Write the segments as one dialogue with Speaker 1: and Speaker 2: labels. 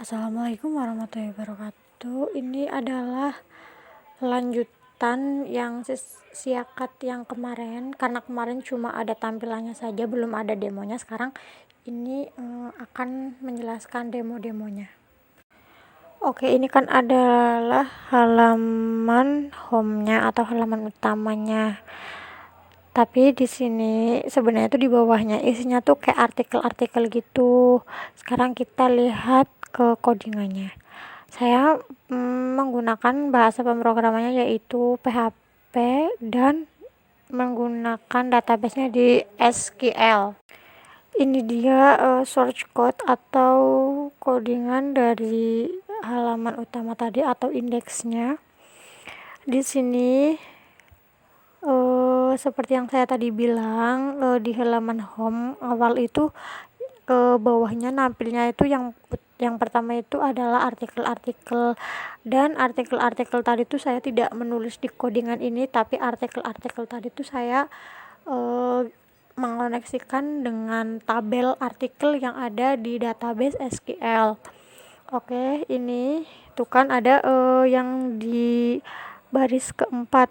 Speaker 1: Assalamualaikum warahmatullahi wabarakatuh. Ini adalah lanjutan yang siakat yang kemarin, karena kemarin cuma ada tampilannya saja, belum ada demonya. Sekarang ini akan menjelaskan demo-demonya. Oke, ini kan adalah halaman home-nya atau halaman utamanya. Tapi di sini sebenarnya tuh di bawahnya isinya tuh kayak artikel-artikel gitu. Sekarang kita lihat ke codingannya. Saya menggunakan bahasa pemrogramannya yaitu PHP dan menggunakan database-nya di SQL. Ini dia source code atau codingan dari halaman utama tadi atau indeksnya. Di sini seperti yang saya tadi bilang, di halaman home awal itu ke bawahnya nampilnya itu yang pertama itu adalah artikel-artikel, dan artikel-artikel tadi tuh saya tidak menulis di codingan ini, tapi artikel-artikel tadi tuh saya mengoneksikan dengan tabel artikel yang ada di database SQL. Oke, ini tuh kan ada yang di baris keempat,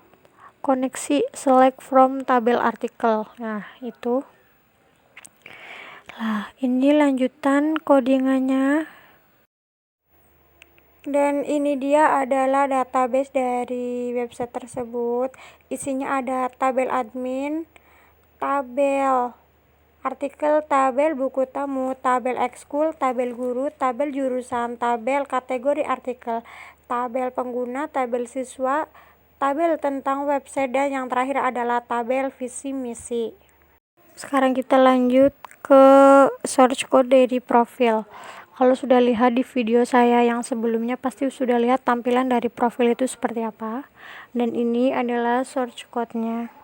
Speaker 1: koneksi select from tabel artikel. Nah, itu. Nah, ini lanjutan codingannya. Dan ini dia adalah database dari website tersebut. Isinya ada tabel admin, tabel artikel, tabel buku tamu, tabel ekskul, tabel guru, tabel jurusan, tabel kategori artikel, tabel pengguna, tabel siswa, tabel tentang website, dan yang terakhir adalah tabel visi misi. Sekarang kita lanjut ke source code dari profil. Kalau sudah lihat di video saya yang sebelumnya pasti sudah lihat tampilan dari profil itu seperti apa. Dan ini adalah source code-nya.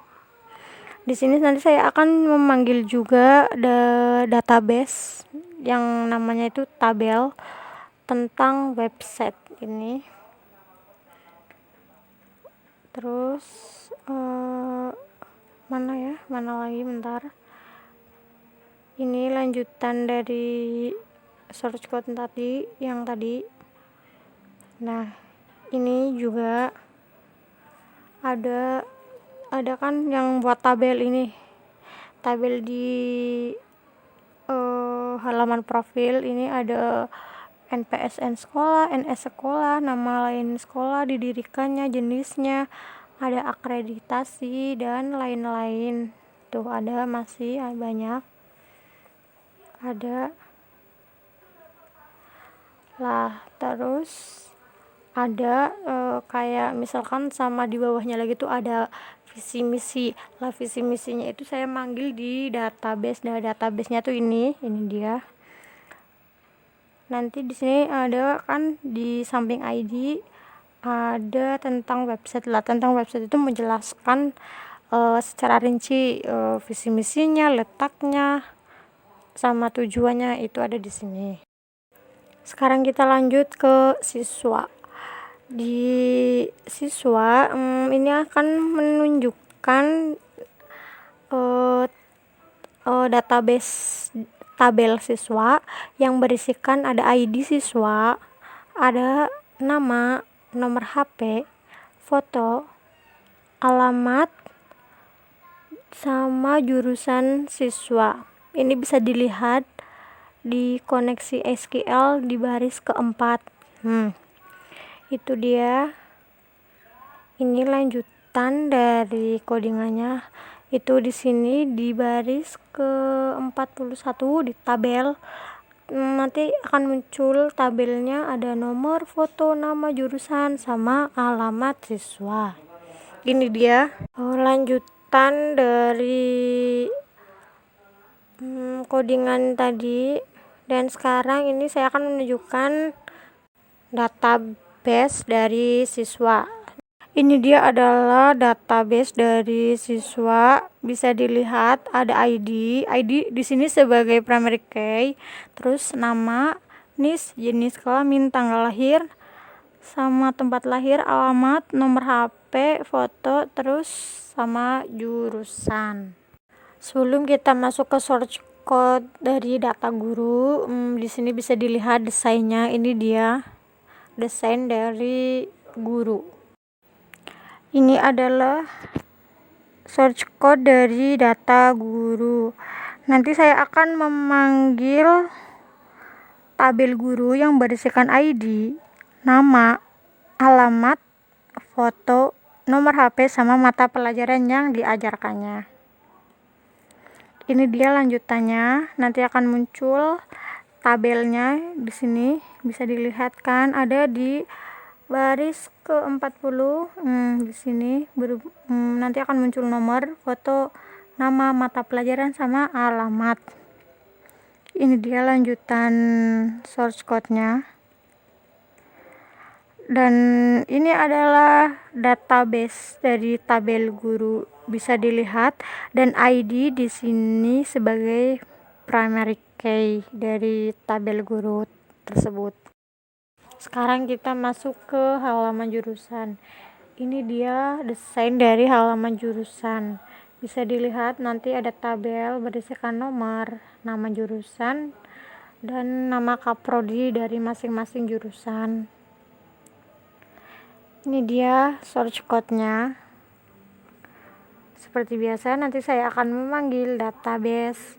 Speaker 1: Di sini nanti saya akan memanggil juga database yang namanya itu tabel tentang website ini. Terus mana lagi, bentar. Ini lanjutan dari source code yang tadi. Nah, ini juga ada kan yang buat tabel ini, tabel di halaman profil ini ada NPSN sekolah, NS sekolah, nama lain sekolah, didirikannya, jenisnya, ada akreditasi dan lain-lain. Tuh ada, masih banyak. Ada lah, terus ada kayak misalkan sama di bawahnya lagi tuh ada visi misi. Lah, visi misinya itu saya manggil di database. Nah, database-nya tuh ini dia. Nanti di sini ada kan di samping ID ada tentang website. Lah, tentang website itu menjelaskan secara rinci visi misinya, letaknya, sama tujuannya itu ada di sini. Sekarang kita lanjut ke siswa. Di siswa ini akan menunjukkan database tabel siswa yang berisikan ada ID siswa, ada nama, nomor HP, foto, alamat, sama jurusan siswa. Ini bisa dilihat di koneksi SQL di baris keempat. Itu dia. Ini lanjutan dari codingannya. Itu di sini di baris ke-41 di tabel. Nanti akan muncul tabelnya, ada nomor, foto, nama, jurusan, sama alamat siswa. Ini dia lanjutan dari codingan tadi. Dan sekarang ini saya akan menunjukkan database dari siswa. Ini dia adalah database dari siswa. Bisa dilihat ada ID di sini sebagai primary key, terus nama, NIS, jenis kelamin, tanggal lahir, sama tempat lahir, alamat, nomor HP, foto, terus sama jurusan. Sebelum kita masuk ke source code dari data guru. Di sini bisa dilihat desainnya. Ini dia desain dari guru. Ini adalah source code dari data guru. Nanti saya akan memanggil tabel guru yang berisikan ID, nama, alamat, foto, nomor HP, sama mata pelajaran yang diajarkannya. Ini dia lanjutannya. Nanti akan muncul tabelnya di sini. Bisa dilihat kan, ada di baris ke-40. Di sini nanti akan muncul nomor, foto, nama, mata pelajaran, sama alamat. Ini dia lanjutan source code-nya. Dan ini adalah database dari tabel guru, bisa dilihat, dan ID di sini sebagai primary key dari tabel guru tersebut. Sekarang kita masuk ke halaman jurusan. Ini dia desain dari halaman jurusan. Bisa dilihat nanti ada tabel berisikan nomor, nama jurusan, dan nama kaprodi dari masing-masing jurusan. Ini dia source code-nya. Seperti biasa, nanti saya akan memanggil database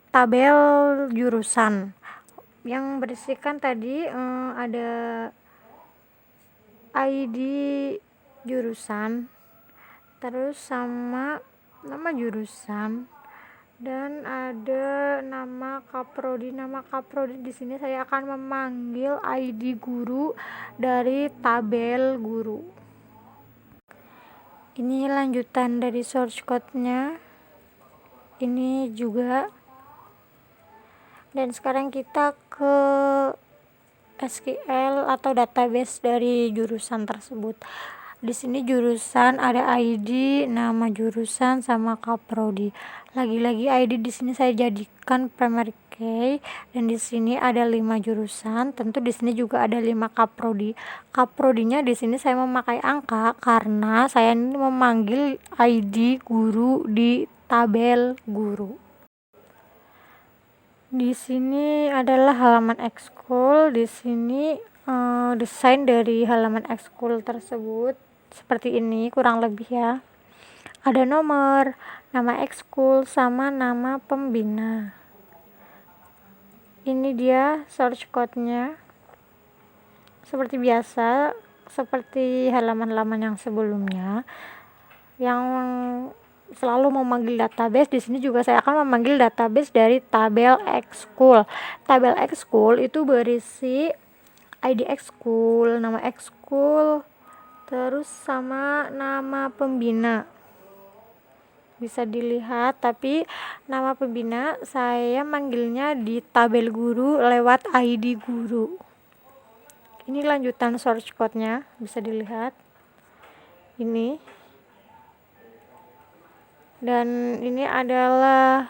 Speaker 1: tabel jurusan yang berisikan tadi ada ID jurusan, terus sama nama jurusan, dan ada nama kaprodi. Nama kaprodi di sini saya akan memanggil ID guru dari tabel guru. Ini lanjutan dari source code-nya. Ini juga. Dan sekarang kita ke SQL atau database dari jurusan tersebut. Di sini jurusan ada ID, nama jurusan, sama kaprodi. Lagi-lagi ID di sini saya jadikan primary key, dan di sini ada 5 jurusan. Tentu di sini juga ada 5 kaprodi. Kaprodinya di sini saya memakai angka karena saya ini memanggil ID guru di tabel guru. Di sini adalah halaman ekskul. Di sini desain dari halaman ekskul tersebut seperti ini kurang lebih ya. Ada nomor, nama ekskul, sama nama pembina. Ini dia source code-nya. Seperti biasa, seperti halaman-halaman yang sebelumnya, yang selalu memanggil database. Di sini juga saya akan memanggil database dari tabel ekskul. Tabel ekskul itu berisi ID ekskul, nama ekskul, terus sama nama pembina. Bisa dilihat, tapi nama pembina saya manggilnya di tabel guru lewat ID guru. Ini lanjutan source code-nya, bisa dilihat. Ini. Dan ini adalah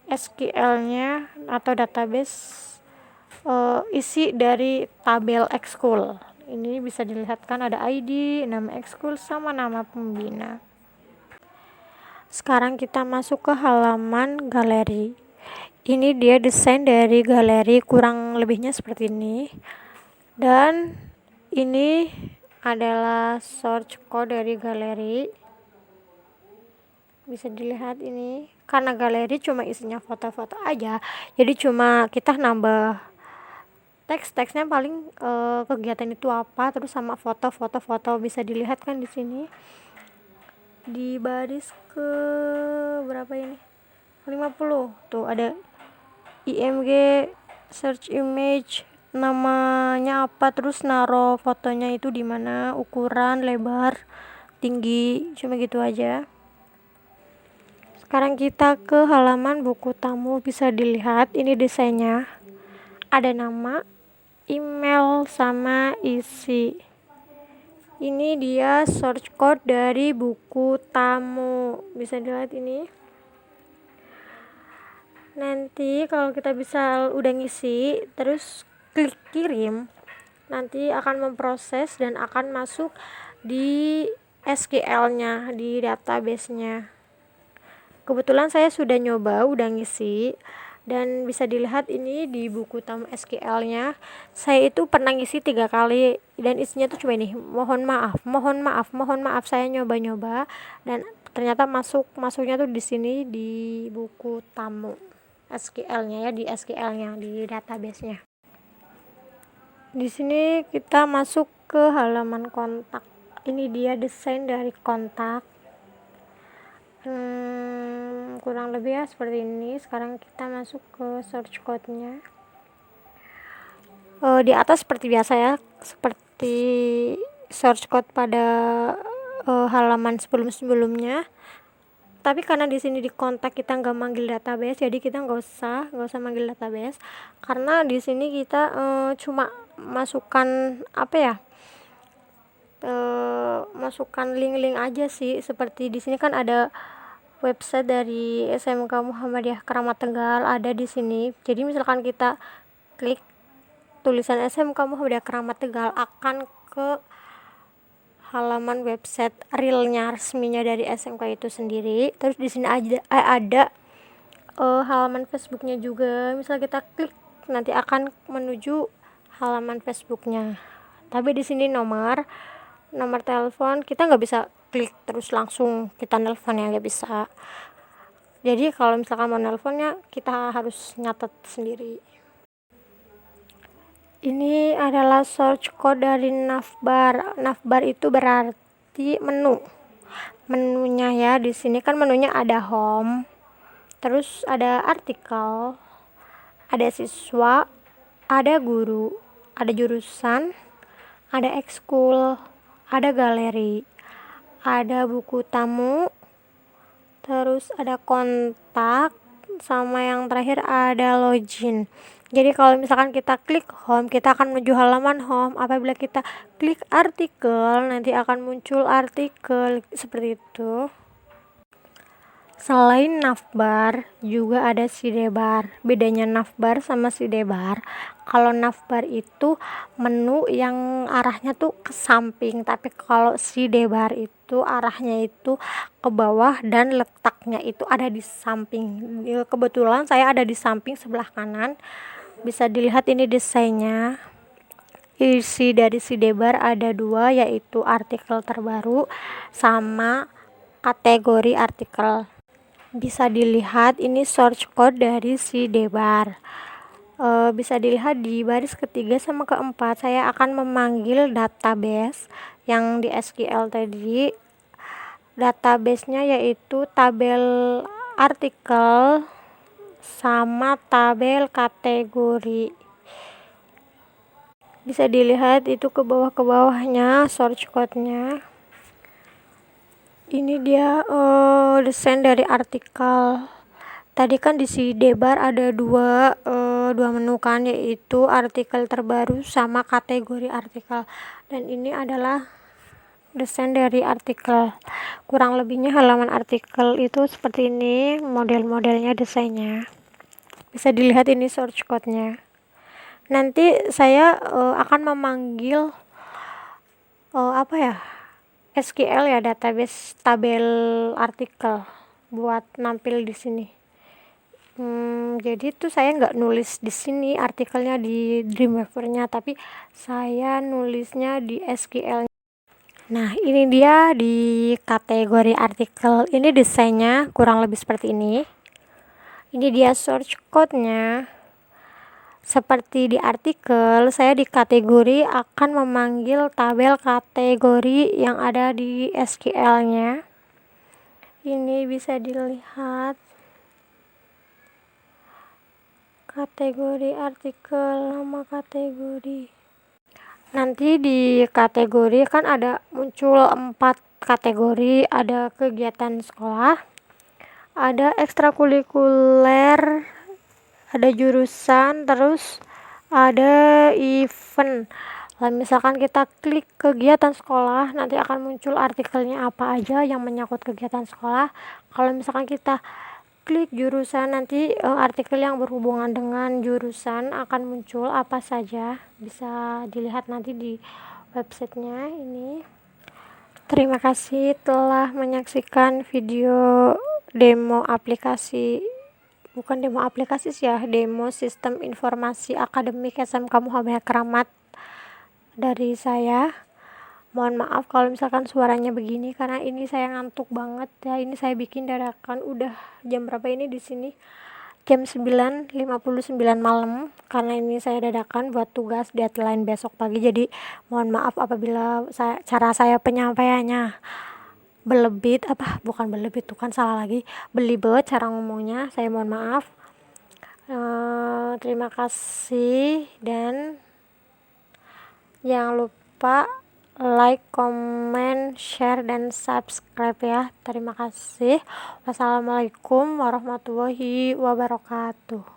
Speaker 1: SQL-nya atau database isi dari tabel ekskul. Ini bisa dilihat kan, ada ID, nama ekskul, sama nama pembina. Sekarang kita masuk ke halaman galeri. Ini dia desain dari galeri, kurang lebihnya seperti ini. Dan ini adalah source code dari galeri. Bisa dilihat ini, karena galeri cuma isinya foto-foto aja, jadi cuma kita nambah teksnya paling kegiatan itu apa, terus sama foto. Bisa dilihat kan di sini di baris ke berapa ini, 50 tuh ada IMG, search image, namanya apa, terus naro fotonya itu di mana, ukuran, lebar, tinggi, cuma gitu aja. Sekarang kita ke halaman buku tamu. Bisa dilihat ini desainnya, ada nama, email, sama isi. Ini dia source code dari buku tamu. Bisa dilihat ini. Nanti kalau kita bisa udah ngisi, terus klik kirim, nanti akan memproses dan akan masuk di SQL-nya, di database-nya. Kebetulan saya sudah nyoba, udah ngisi, dan bisa dilihat ini di buku tamu SQL-nya. Saya itu pernah ngisi 3 kali dan isinya tuh cuma ini, mohon maaf, mohon maaf, mohon maaf. Saya nyoba-nyoba dan ternyata masuknya tuh di sini di buku tamu SQL-nya ya, di SQL-nya, di database-nya. Di sini kita masuk ke halaman kontak. Ini dia desain dari kontak. Kurang lebih ya seperti ini. Sekarang kita masuk ke search code-nya. Di atas seperti biasa ya, seperti search code pada halaman sebelum-sebelumnya. Tapi karena di sini di kontak kita nggak manggil database, jadi kita nggak usah manggil database, karena di sini kita cuma masukkan apa ya, masukkan link-link aja sih. Seperti di sini kan ada website dari SMK Muhammadiyah Keramat Tegal, ada di sini. Jadi misalkan kita klik tulisan SMK Muhammadiyah Keramat Tegal, akan ke halaman website realnya, resminya dari SMK itu sendiri. Terus di sini ada halaman Facebooknya juga. Misal kita klik, nanti akan menuju halaman Facebooknya. Tapi di sini nomor telepon kita nggak bisa klik terus langsung kita nelpon ya, nggak bisa. Jadi kalau misalkan mau nelponnya kita harus nyatet sendiri. Ini adalah search code dari navbar. Navbar itu berarti menunya ya. Di sini kan menunya ada home, terus ada artikel, ada siswa, ada guru, ada jurusan, ada ekskul, ada galeri, ada buku tamu, terus ada kontak, sama yang terakhir ada login. Jadi kalau misalkan kita klik home, kita akan menuju halaman home. Apabila kita klik artikel, nanti akan muncul artikel seperti itu. Selain navbar, juga ada sidebar. Bedanya navbar sama sidebar, kalau navbar itu menu yang arahnya tuh ke samping, tapi kalau sidebar itu arahnya itu ke bawah dan letaknya itu ada di samping. Kebetulan saya ada di samping sebelah kanan. Bisa dilihat ini desainnya. Isi dari sidebar ada 2, yaitu artikel terbaru sama kategori artikel. Bisa dilihat ini search code dari sidebar. Bisa dilihat di baris ketiga sama keempat, saya akan memanggil database yang di SQL tadi. Database-nya yaitu tabel artikel sama tabel kategori. Bisa dilihat itu ke bawahnya search code-nya. Ini dia desain dari artikel. Tadi kan di sidebar ada dua menu kan, yaitu artikel terbaru sama kategori artikel. Dan ini adalah desain dari artikel. Kurang lebihnya halaman artikel itu seperti ini, model-modelnya, desainnya. Bisa dilihat ini search code-nya. Nanti saya akan memanggil SQL ya, database tabel artikel buat nampil di sini. Jadi tuh saya nggak nulis di sini artikelnya di Dreamweaver-nya, tapi saya nulisnya di SQL. Nah, ini dia di kategori artikel. Ini desainnya kurang lebih seperti ini. Ini dia search code-nya. Seperti di artikel, saya di kategori akan memanggil tabel kategori yang ada di SQL-nya. Ini bisa dilihat kategori artikel, nama kategori. Nanti di kategori kan ada muncul 4 kategori, ada kegiatan sekolah, ada ekstrakurikuler, ada jurusan, terus ada event. Lalu misalkan kita klik kegiatan sekolah, nanti akan muncul artikelnya apa aja yang menyangkut kegiatan sekolah. Kalau misalkan kita klik jurusan, nanti artikel yang berhubungan dengan jurusan akan muncul apa saja. Bisa dilihat nanti di websitenya ini. Terima kasih telah menyaksikan video demo aplikasi, bukan demo aplikasi sih ya, demo sistem informasi akademik SMK Muhammadiyah Keramat dari saya. Mohon maaf kalau misalkan suaranya begini karena ini saya ngantuk banget ya. Ini saya bikin dadakan, udah jam berapa ini di sini? Jam 9.59 malam, karena ini saya dadakan buat tugas deadline besok pagi. Jadi mohon maaf apabila cara saya penyampaiannya bukan kan salah lagi, belibet cara ngomongnya, saya mohon maaf. Terima kasih, dan jangan lupa like, comment, share, dan subscribe ya. Terima kasih. Wassalamualaikum warahmatullahi wabarakatuh.